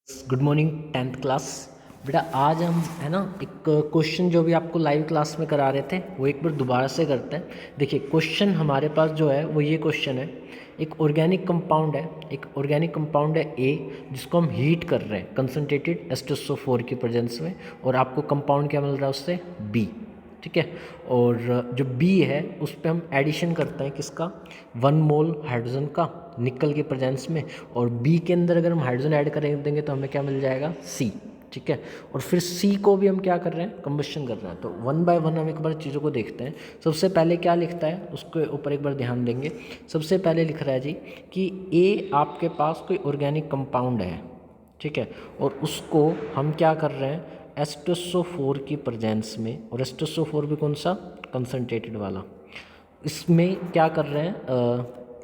Good morning 10th class. बेटा आज हम है ना एक क्वेश्चन जो भी आपको लाइव क्लास में करा रहे थे वो एक बार दोबारा से करते हैं। देखिए क्वेश्चन हमारे पास जो है वो ये क्वेश्चन है। एक ऑर्गेनिक कंपाउंड है ए, जिसको हम हीट कर रहे हैं कंसनट्रेटेड H2SO4 की प्रेजेंस में, और आपको कंपाउंड क्या मिल रहा है उससे, बी। ठीक है, और जो बी है उस पर हम एडिशन करते हैं किसका, 1 मोल हाइड्रोजन का निकल के प्रेजेंस में, और बी के अंदर अगर हम हाइड्रोजन ऐड करें देंगे तो हमें क्या मिल जाएगा, सी। ठीक है, और फिर सी को भी हम क्या कर रहे हैं, कंबशन कर रहे हैं। तो 1 बाय 1 हम एक बार चीज़ों को देखते हैं। सबसे पहले क्या लिखता है उसके ऊपर एक बार ध्यान देंगे। सबसे पहले लिख रहा है जी कि ए आपके पास कोई ऑर्गेनिक कंपाउंड है, ठीक है, और उसको हम क्या कर रहे हैं, H2SO4 की प्रेजेंस में, और H2SO4 भी कौन सा, कंसनट्रेटेड वाला, इसमें क्या कर रहे हैं,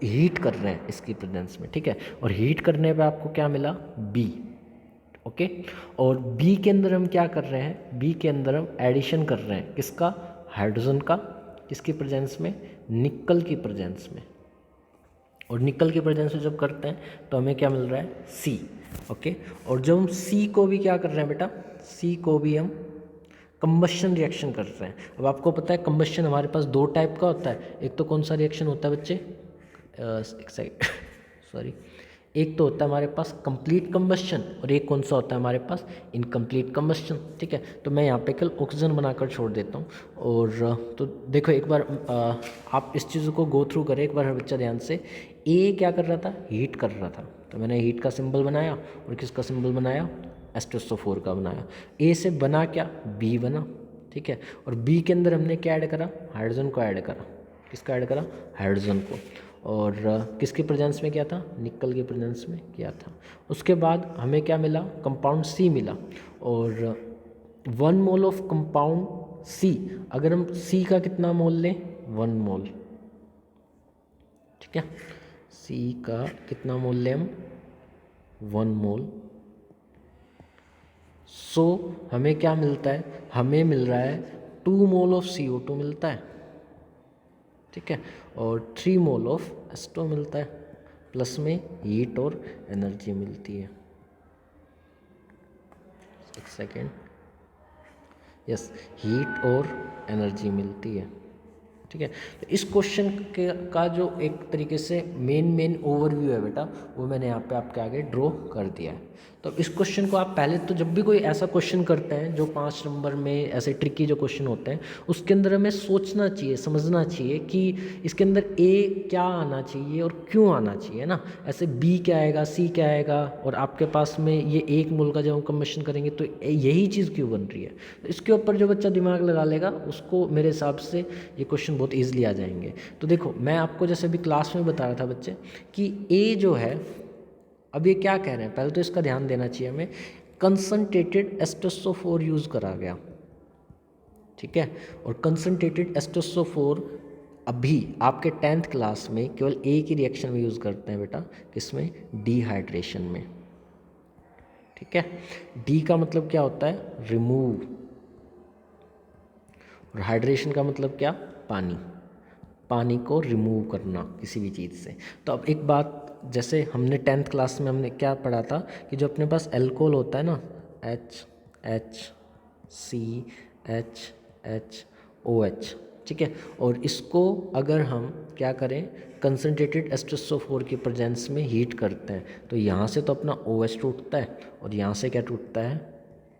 हीट कर रहे हैं इसकी प्रेजेंस में। ठीक है, और हीट करने पे आपको क्या मिला, बी। ओके, और बी के अंदर हम क्या कर रहे हैं, बी के अंदर हम एडिशन कर रहे हैं किसका, हाइड्रोजन का, किसकी प्रेजेंस में, निकल की प्रेजेंस में, और निकल की प्रेजेंस में जब करते हैं तो हमें क्या मिल रहा है, सी। ओके, और जब हम सी को भी क्या कर रहे हैं बेटा, सी को भी हम कंबशन रिएक्शन कर रहे हैं। अब आपको पता है कंबशन हमारे पास दो टाइप का होता है। एक तो कौन सा रिएक्शन होता है बच्चे, एक सेकंड सॉरी, एक तो होता है हमारे पास कंप्लीट कंबशन, और एक कौन सा होता है हमारे पास, इनकम्प्लीट कंबशन। ठीक है, तो मैं यहाँ पे कल ऑक्सीजन बनाकर छोड़ देता हूँ। और तो देखो एक बार आप इस चीज़ को गो थ्रू करें एक बार हर बच्चा ध्यान से। ए क्या कर रहा था, हीट कर रहा था, तो मैंने हीट का सिंबल बनाया, और किसका सिंबल बनाया, H2SO4 का बनाया। ए से बना क्या, बी बना। ठीक है, और बी के अंदर हमने क्या ऐड करा, हाइड्रोजन को ऐड करा। किसका ऐड करा, हाइड्रोजन को, और किसके प्रेजेंस में किया था, निकल के प्रेजेंस में किया था। उसके बाद हमें क्या मिला, कंपाउंड सी मिला, और 1 मोल ऑफ कंपाउंड सी, अगर हम सी का कितना मोल लें, 1 मोल। ठीक है, सी का कितना मोल लें हम, 1 मोल। सो हमें क्या मिलता है, हमें मिल रहा है 2 मोल ऑफ CO2 मिलता है। ठीक है, और 3 मोल ऑफ H2 मिलता है, प्लस में हीट और एनर्जी मिलती है। एक सेकेंड, यस, हीट और एनर्जी मिलती है। ठीक है, तो इस क्वेश्चन के का जो एक तरीके से मेन ओवरव्यू है बेटा, वो मैंने यहाँ पे आपके आगे ड्रॉ कर दिया है। तो इस क्वेश्चन को आप पहले तो जब भी कोई ऐसा क्वेश्चन करते हैं जो 5 नंबर में ऐसे ट्रिकी जो क्वेश्चन होते हैं, उसके अंदर हमें सोचना चाहिए, समझना चाहिए कि इसके अंदर ए क्या आना चाहिए और क्यों आना चाहिए ना। ऐसे बी क्या आएगा, सी क्या आएगा, और आपके पास में ये 1 मोल का जब हम कंबशन करेंगे तो यही चीज़ क्यों बन रही है। तो इसके ऊपर जो बच्चा दिमाग लगा लेगा उसको मेरे हिसाब से ये क्वेश्चन बहुत ईजिली आ जाएंगे। तो देखो मैं आपको जैसे अभी क्लास में बता रहा था बच्चे कि ए जो है, अब ये क्या कह रहे हैं, पहले तो इसका ध्यान देना चाहिए हमें, कंसनट्रेटेड H2SO4 यूज़ करा गया। ठीक है, और कंसनट्रेटेड H2SO4 अभी आपके 10th क्लास में केवल ए की रिएक्शन में यूज़ करते हैं बेटा, किसमें, डिहाइड्रेशन में। ठीक है, डी का मतलब क्या होता है, रिमूव, और हाइड्रेशन का मतलब क्या, पानी, पानी को रिमूव करना किसी भी चीज़ से। तो अब एक बात, जैसे हमने 10th क्लास में हमने क्या पढ़ा था कि जो अपने पास एल्कोहल होता है ना, HCHOH, ठीक है, और इसको अगर हम क्या करें, कंसनट्रेटेड H2SO4 की प्रेजेंस में हीट करते हैं तो यहाँ से तो अपना OH टूटता है, और यहाँ से क्या टूटता है,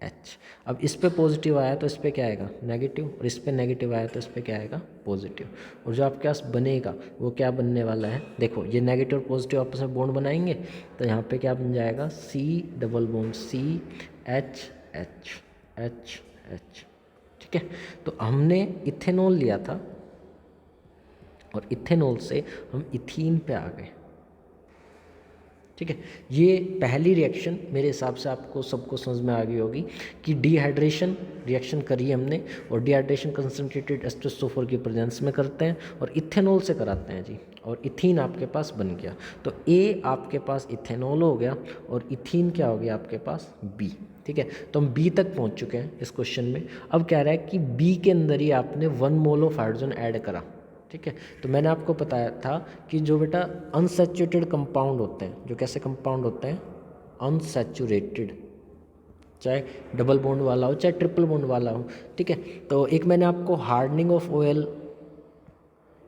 H। अब इस पे पॉजिटिव आया तो इस पे क्या आएगा, नेगेटिव, और इस पे नेगेटिव आया तो इस पे क्या आएगा, पॉजिटिव। और जो आपके पास बनेगा वो क्या बनने वाला है, देखो ये नेगेटिव और पॉजिटिव आपस में बॉन्ड बनाएंगे तो यहाँ पे क्या बन जाएगा, C double bond C H H H H। ठीक है, तो हमने इथेनॉल लिया था, और इथेनॉल से हम इथीन पे आ गए। ठीक है, ये पहली रिएक्शन मेरे हिसाब से आपको सबको समझ में आ गई होगी कि डिहाइड्रेशन रिएक्शन करी हमने, और डिहाइड्रेशन कंसनट्रेटेड H2SO4 की प्रेजेंस में करते हैं और इथेनॉल से कराते हैं जी, और इथीन आपके पास बन गया। तो ए आपके पास इथेनॉल हो गया, और इथीन क्या हो गया आपके पास, बी। ठीक है, तो हम बी तक पहुंच चुके हैं इस क्वेश्चन में। अब कह रहा है कि बी के अंदर ही आपने 1 मोल ऑफ हाइड्रोजन ऐड करा। ठीक है, तो मैंने आपको बताया था कि जो बेटा अनसैचुरेटेड कंपाउंड होते हैं, जो कैसे कंपाउंड होते हैं, अनसैचुरेटेड, चाहे डबल बॉन्ड वाला हो चाहे ट्रिपल बॉन्ड वाला हो, ठीक है। तो एक मैंने आपको हार्डनिंग ऑफ ऑयल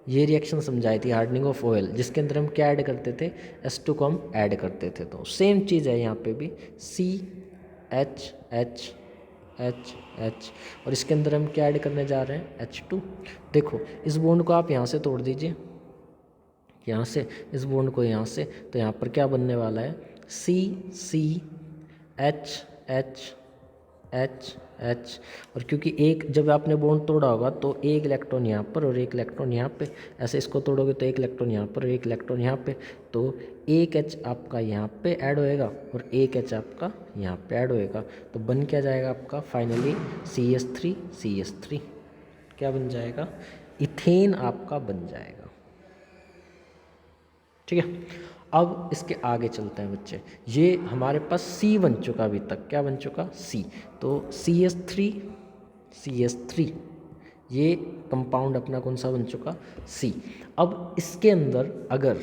ये रिएक्शन समझाई थी, हार्डनिंग ऑफ ऑयल, जिसके अंदर हम क्या ऐड करते थे, H2 को हम ऐड करते थे। तो सेम चीज़ है यहाँ पे भी, CH और इसके अंदर हम क्या ऐड करने जा रहे हैं, H2। देखो इस बॉन्ड को आप यहाँ से तोड़ दीजिए, यहाँ से इस बॉन्ड को यहाँ से, तो यहाँ पर क्या बनने वाला है, CH और क्योंकि एक जब आपने बॉन्ड तोड़ा होगा तो एक इलेक्ट्रॉन यहाँ पर और एक इलेक्ट्रॉन यहाँ पे, ऐसे इसको तोड़ोगे तो एक इलेक्ट्रॉन यहाँ पर और एक इलेक्ट्रॉन यहाँ पे, तो एक H आपका यहाँ पे ऐड होएगा और एक H आपका यहाँ पे ऐड होएगा, तो बन क्या जाएगा आपका फाइनली CH3 क्या बन जाएगा, इथेन आपका बन जाएगा, ठीक है। अब इसके आगे चलते हैं बच्चे, ये हमारे पास C बन चुका अभी तक, क्या बन चुका, C। तो CH3 ये कंपाउंड अपना कौन सा बन चुका, C। अब इसके अंदर अगर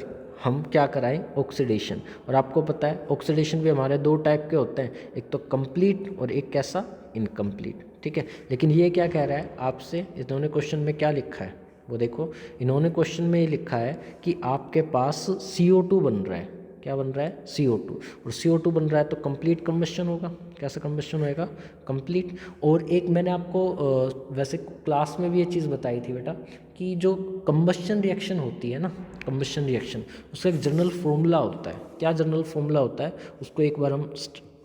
हम क्या कराएं, ऑक्सीडेशन, और आपको पता है ऑक्सीडेशन भी हमारे दो टाइप के होते हैं, एक तो कंप्लीट और एक कैसा, इनकम्प्लीट, ठीक है। लेकिन ये क्या कह रहा है आपसे, इन्होंने क्वेश्चन में क्या लिखा है वो देखो, इन्होंने क्वेश्चन में ये लिखा है कि आपके पास CO2 बन रहा है, क्या बन रहा है, CO2, और CO2 बन रहा है तो कंप्लीट कंबशन होगा, कैसा कंबशन होएगा, कंप्लीट। और एक मैंने आपको वैसे क्लास में भी ये चीज़ बताई थी बेटा, कि जो कंबशन रिएक्शन होती है ना, कंबशन रिएक्शन, उसका एक जनरल फॉर्मूला होता है, क्या जनरल फॉर्मूला होता है, उसको एक बार हम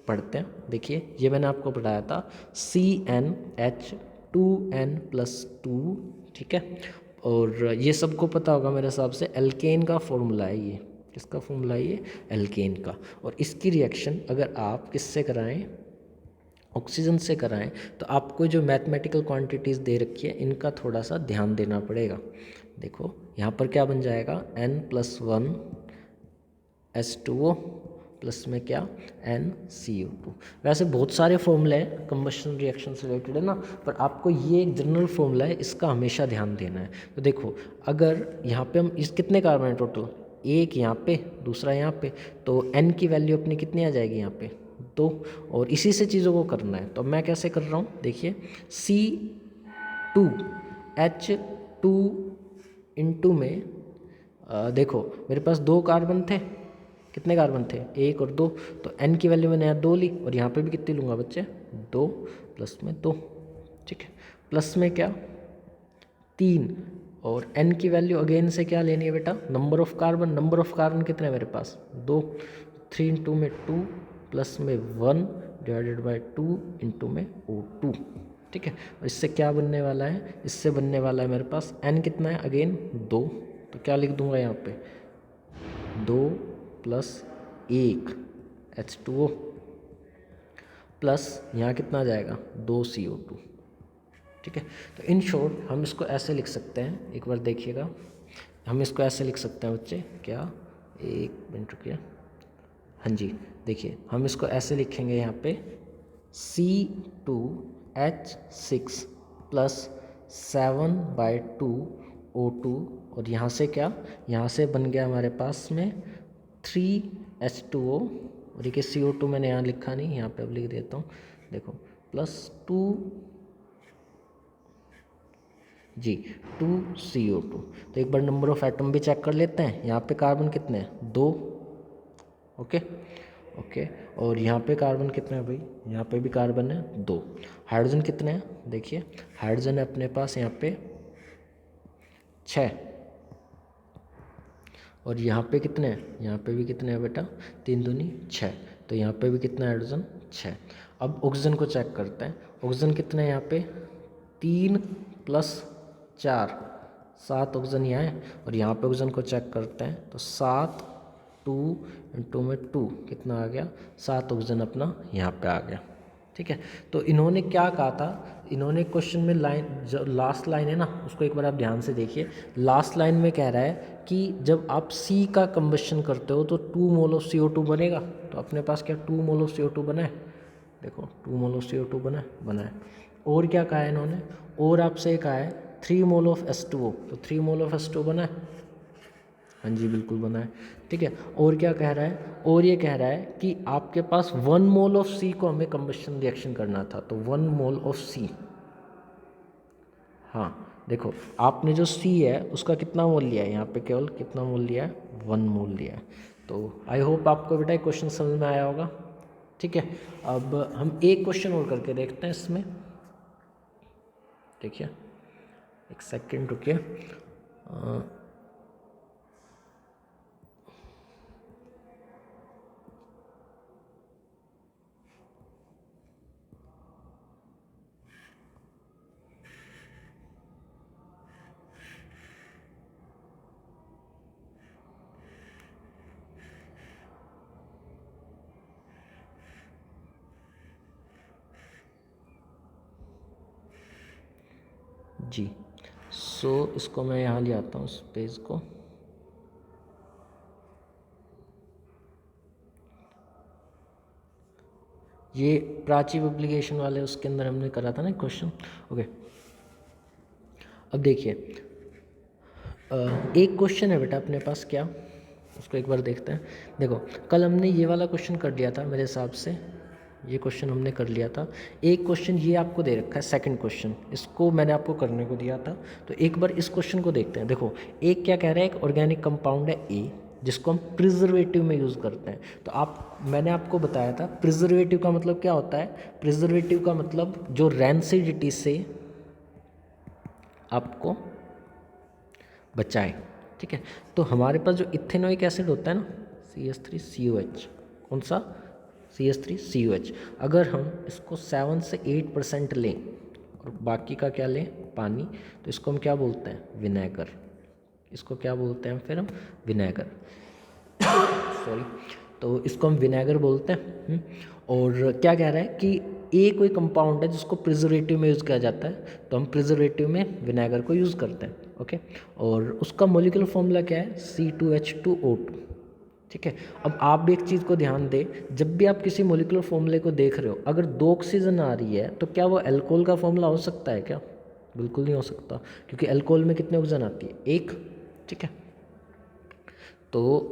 पढ़ते हैं। देखिए ये मैंने आपको पढ़ाया था, CnH2n+2, ठीक है। और ये सबको पता होगा मेरे हिसाब से, एल्केन का फॉर्मूला है ये, किसका फॉर्मूला है ये, एल्केन का। और इसकी रिएक्शन अगर आप किससे कराएं, ऑक्सीजन से कराएं, तो आपको जो मैथमेटिकल क्वांटिटीज़ दे रखी है इनका थोड़ा सा ध्यान देना पड़ेगा। देखो यहाँ पर क्या बन जाएगा, N+1 H2O प्लस में क्या, NCO2। वैसे बहुत सारे फॉर्मूले हैं कंबशन रिएक्शन से रिलेटेड है ना, पर आपको ये एक जनरल फॉर्मूला है, इसका हमेशा ध्यान देना है। तो देखो अगर यहाँ पे हम इस कितने कार्बन है टोटल, एक यहाँ पे दूसरा यहाँ पे, तो N की वैल्यू अपनी कितनी आ जाएगी यहाँ पे, 2। और इसी से चीज़ों को करना है, तो मैं कैसे कर रहा हूँ, देखिए C2H2 इंटू में देखो मेरे पास 2 कार्बन थे, कितने कार्बन थे, 1 और 2, तो N की वैल्यू मैंने यहाँ 2 ली, और यहाँ पे भी कितनी लूँगा बच्चे, 2 प्लस में 2, ठीक है, प्लस में क्या 3, और N की वैल्यू अगेन से क्या लेनी है बेटा, नंबर ऑफ कार्बन कितने हैं मेरे पास, 2, 3 इंटू में 2 प्लस में 1 डिवाइडेड बाई 2 इंटू में O2, ठीक है। और इससे क्या बनने वाला है, इससे बनने वाला है मेरे पास N कितना है, अगेन 2, तो क्या लिख दूंगा यहाँ पे, 2 प्लस 1 H2O प्लस यहाँ कितना आ जाएगा, 2 CO2, ठीक है। तो इन शॉर्ट हम इसको ऐसे लिख सकते हैं, एक बार देखिएगा, हम इसको ऐसे लिख सकते हैं बच्चे, क्या, एक मिनट रुकिए, हाँ जी, देखिए हम इसको ऐसे लिखेंगे यहाँ पे, C2H6 प्लस 7/2 O2, और यहाँ से क्या, यहाँ से बन गया हमारे पास में 3H2O, और ये CO2 मैंने यहाँ लिखा नहीं, यहाँ पे अब लिख देता हूँ, देखो प्लस 2 2CO2। तो एक बार नंबर ऑफ एटम भी चेक कर लेते हैं, यहाँ पे कार्बन कितने हैं, 2, ओके, और यहाँ पे कार्बन कितने हैं भाई, यहाँ पे भी कार्बन है 2। हाइड्रोजन कितने हैं, देखिए हाइड्रोजन है अपने पास यहाँ पे 6, और यहाँ पे कितने हैं, यहाँ पे भी कितने हैं बेटा, 3 दूनी 6, तो यहाँ पे भी कितना हाइड्रोजन, 6। अब ऑक्सीजन को चेक करते हैं, ऑक्सीजन कितने हैं यहाँ पे, 3 प्लस 4, 7 ऑक्सीजन यहाँ है, और यहाँ पे ऑक्सीजन को चेक करते हैं तो 7, 2 इंटू में 2 कितना आ गया, 7 ऑक्सीजन अपना यहाँ पे आ गया, ठीक है। तो इन्होंने क्या कहा था, इन्होंने क्वेश्चन में लाइन, जो लास्ट लाइन है ना उसको एक बार आप ध्यान से देखिए, लास्ट लाइन में कह रहा है कि जब आप C का कंबशन करते हो तो 2 मोल ऑफ CO2 बनेगा, तो अपने पास क्या 2 मोल ऑफ CO2 बना है, देखो 2 मोल ऑफ CO2 बना है। और क्या कहा है इन्होंने, और आपसे कहा है 3 मोल ऑफ H2O, तो 3 मोल ऑफ H2O बना है हाँ जी बिल्कुल बना है। ठीक है, और क्या कह रहा है, और ये कह रहा है कि आपके पास 1 मोल ऑफ सी को हमें कंबशन रिएक्शन करना था, तो 1 मोल ऑफ सी, हाँ देखो आपने जो सी है उसका कितना मोल लिया है, यहाँ पे केवल कितना मोल लिया है, 1 मोल लिया है। तो आई होप आपको बेटा क्वेश्चन समझ में आया होगा। ठीक है, अब हम एक क्वेश्चन और करके देखते हैं इसमें। देखिए एक सेकंड रुकिए। जी सो इसको मैं यहाँ ले आता हूँ इस पेज को। ये प्राची पब्लिकेशन वाले उसके अंदर हमने करा था ना क्वेश्चन। ओके, अब देखिए एक क्वेश्चन है बेटा अपने पास, क्या उसको एक बार देखते हैं। देखो कल हमने ये वाला क्वेश्चन कर लिया था मेरे हिसाब से, ये क्वेश्चन हमने कर लिया था। एक क्वेश्चन ये आपको दे रखा है सेकंड क्वेश्चन, इसको मैंने आपको करने को दिया था। तो एक बार इस क्वेश्चन को देखते हैं। देखो एक क्या कह रहा है, एक ऑर्गेनिक कंपाउंड है ए जिसको हम प्रिजर्वेटिव में यूज़ करते हैं। तो मैंने आपको बताया था प्रिजर्वेटिव का मतलब क्या होता है। प्रिजर्वेटिव का मतलब जो रैंसिडिटी से आपको बचाए। ठीक है, तो हमारे पास जो इथेनोइक एसिड होता है ना CH3COH, कौन सा CH3COH, अगर हम इसको 7 से 8% लें और बाकी का क्या लें, पानी, तो इसको हम क्या बोलते हैं, विनेगर। इसको क्या बोलते हैं फिर हम, विनेगर। सॉरी, तो इसको हम विनेगर बोलते हैं। और क्या कह रहा है कि ए कोई कंपाउंड है जिसको प्रिजर्वेटिव में यूज़ किया जाता है, तो हम प्रिजर्वेटिव में विनेगर को यूज़ करते हैं। ओके, और उसका मॉलिक्यूलर फॉर्मूला क्या है, C2H2O2। ठीक है, अब आप भी एक चीज़ को ध्यान दें, जब भी आप किसी मॉलिक्यूलर फॉर्मूले को देख रहे हो, अगर 2 ऑक्सीजन आ रही है तो क्या वो अल्कोहल का फॉर्मूला हो सकता है क्या, बिल्कुल नहीं हो सकता, क्योंकि अल्कोहल में कितने ऑक्सीजन आती है, 1। ठीक है, तो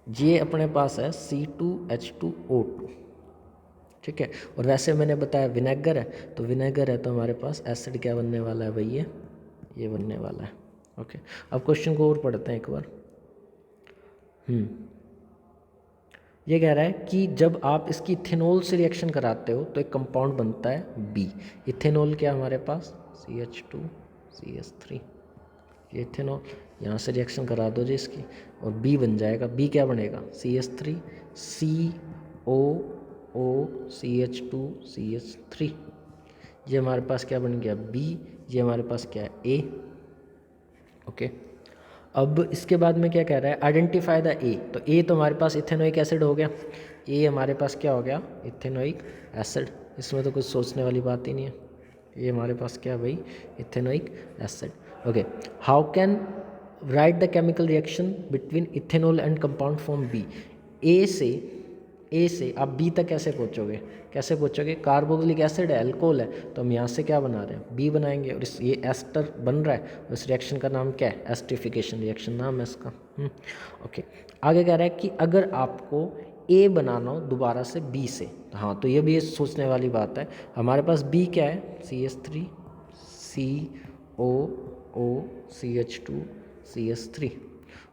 ये अपने पास है C2H2O2। ठीक है, और वैसे मैंने बताया विनेगर है, तो विनेगर है तो हमारे पास एसिड क्या बनने वाला है भाई, ये बनने वाला है। ओके, अब क्वेश्चन को और पढ़ते हैं एक बार। ये कह रहा है कि जब आप इसकी इथेनॉल से रिएक्शन कराते हो तो एक कंपाउंड बनता है बी। इथेनॉल क्या हमारे पास, CH2CH3, ये इथेनॉल, यहाँ से रिएक्शन करा दो जी इसकी और बी बन जाएगा। बी क्या बनेगा, CH3COOCH2CH3, ये हमारे पास क्या बन गया बी, ये हमारे पास क्या है ए। ओके, अब इसके बाद में क्या कह रहा है, आइडेंटिफाई द ए। तो ए तो हमारे पास इथेनोइक एसिड हो गया, ए हमारे पास क्या हो गया, इथेनोइक एसिड। इसमें तो कुछ सोचने वाली बात ही नहीं है, ये हमारे पास क्या है भाई, ethanoic acid. Okay, how can write the chemical reaction between ethanol and compound form B. A से आप बी तक कैसे पहुँचोगे, कार्बोक्सिलिक एसिड है, अल्कोहल है, तो हम यहाँ से क्या बना रहे हैं, बी बनाएंगे, और इस ये एस्टर बन रहा है, और इस रिएक्शन का नाम क्या है, एस्टरिफिकेशन रिएक्शन नाम है इसका। ओके, आगे कह रहा है कि अगर आपको ए बनाना हो दोबारा से बी से, हाँ तो ये भी सोचने वाली बात है। हमारे पास बी क्या है, CH3COOCH2CH3,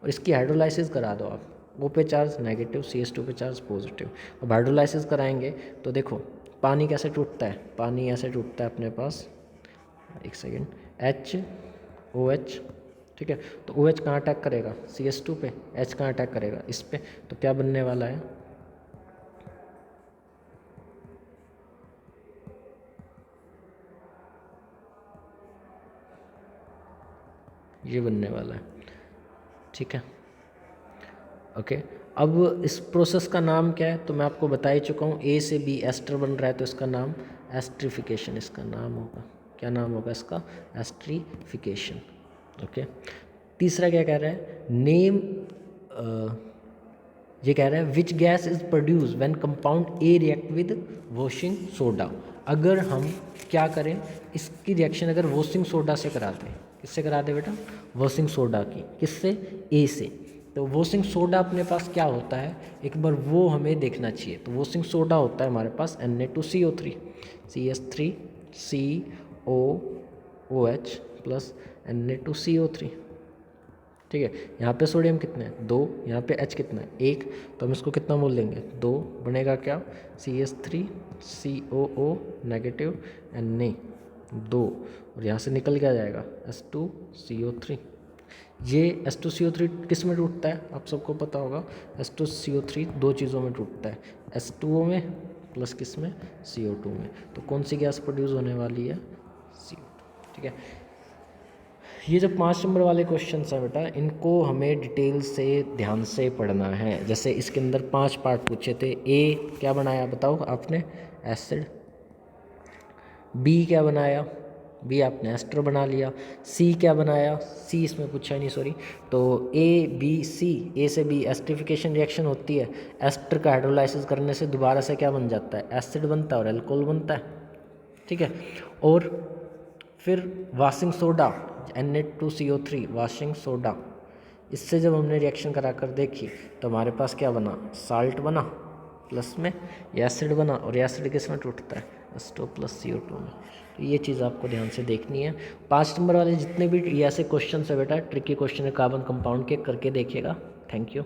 और इसकी हाइड्रोलाइसिस करा दो आप, O पे चार्ज नेगेटिव, CH2 पे चार्ज पॉजिटिव। अब हाइड्रोलाइसिस कराएंगे तो देखो पानी कैसे टूटता है, पानी ऐसे टूटता है अपने पास, एक सेकेंड, HOH। ठीक है, तो OH कहाँ अटैक करेगा, CH2 पे, H कहाँ अटैक करेगा, इस पे, तो क्या बनने वाला है, ये बनने वाला है। ठीक है, ओके, अब इस प्रोसेस का नाम क्या है, तो मैं आपको बता ही चुका हूँ, ए से बी एस्टर बन रहा है, तो इसका नाम एस्ट्रिफिकेशन इसका नाम होगा। क्या नाम होगा इसका, एस्ट्रिफिकेशन। ओके, तीसरा क्या कह रहा है, नेम, ये कह रहा है which gas is produce when compound A react with washing soda. अगर हम क्या करें, इसकी रिएक्शन अगर वॉशिंग सोडा से कराते हैं, किससे करा दे बेटा, वॉशिंग सोडा की, किससे, ए से। तो वॉशिंग सोडा अपने पास क्या होता है, एक बार वो हमें देखना चाहिए। तो वॉशिंग सोडा होता है हमारे पास Na2CO3, CH3COOH प्लस Na2CO3, ठीक है। यहाँ पे सोडियम कितना है, 2, यहाँ पे H कितना है, 1, तो हम इसको कितना मोल लेंगे, 2, बनेगा क्या, CH3COO नेगेटिव Na 2, और यहाँ से निकल क्या जाएगा, H2CO3। ये H2CO3 किस में टूटता है, आप सबको पता होगा, H2CO3 दो चीज़ों में टूटता है, H2O में प्लस किस में, CO2 में। तो कौन सी गैस प्रोड्यूस होने वाली है, CO2, ठीक है। ये जो 5 नंबर वाले क्वेश्चन हैं बेटा, इनको हमें डिटेल से ध्यान से पढ़ना है। जैसे इसके अंदर 5 पार्ट पूछे थे। ए क्या बनाया बताओ आपने, एसिड। बी क्या बनाया, बी आपने एस्टर बना लिया। सी क्या बनाया, सी इसमें पूछा नहीं, सॉरी। तो ए बी सी, ए से बी एस्टरिफिकेशन रिएक्शन होती है, एस्टर का हाइड्रोलाइसिस करने से दोबारा से क्या बन जाता है, एसिड बनता है और अल्कोहल बनता है, ठीक है। और फिर washing soda Na2CO3 washing soda, इससे जब हमने रिएक्शन करा कर देखी तो हमारे पास क्या बना, साल्ट बना, प्लस में एसिड बना, और एसिड किस में टूटता है, H2 प्लस CO2 में। तो ये चीज़ आपको ध्यान से देखनी है। 5 नंबर वाले जितने भी ये ऐसे क्वेश्चन है बेटा, ट्रिकी क्वेश्चन है, कार्बन कंपाउंड के, करके देखिएगा। Thank you.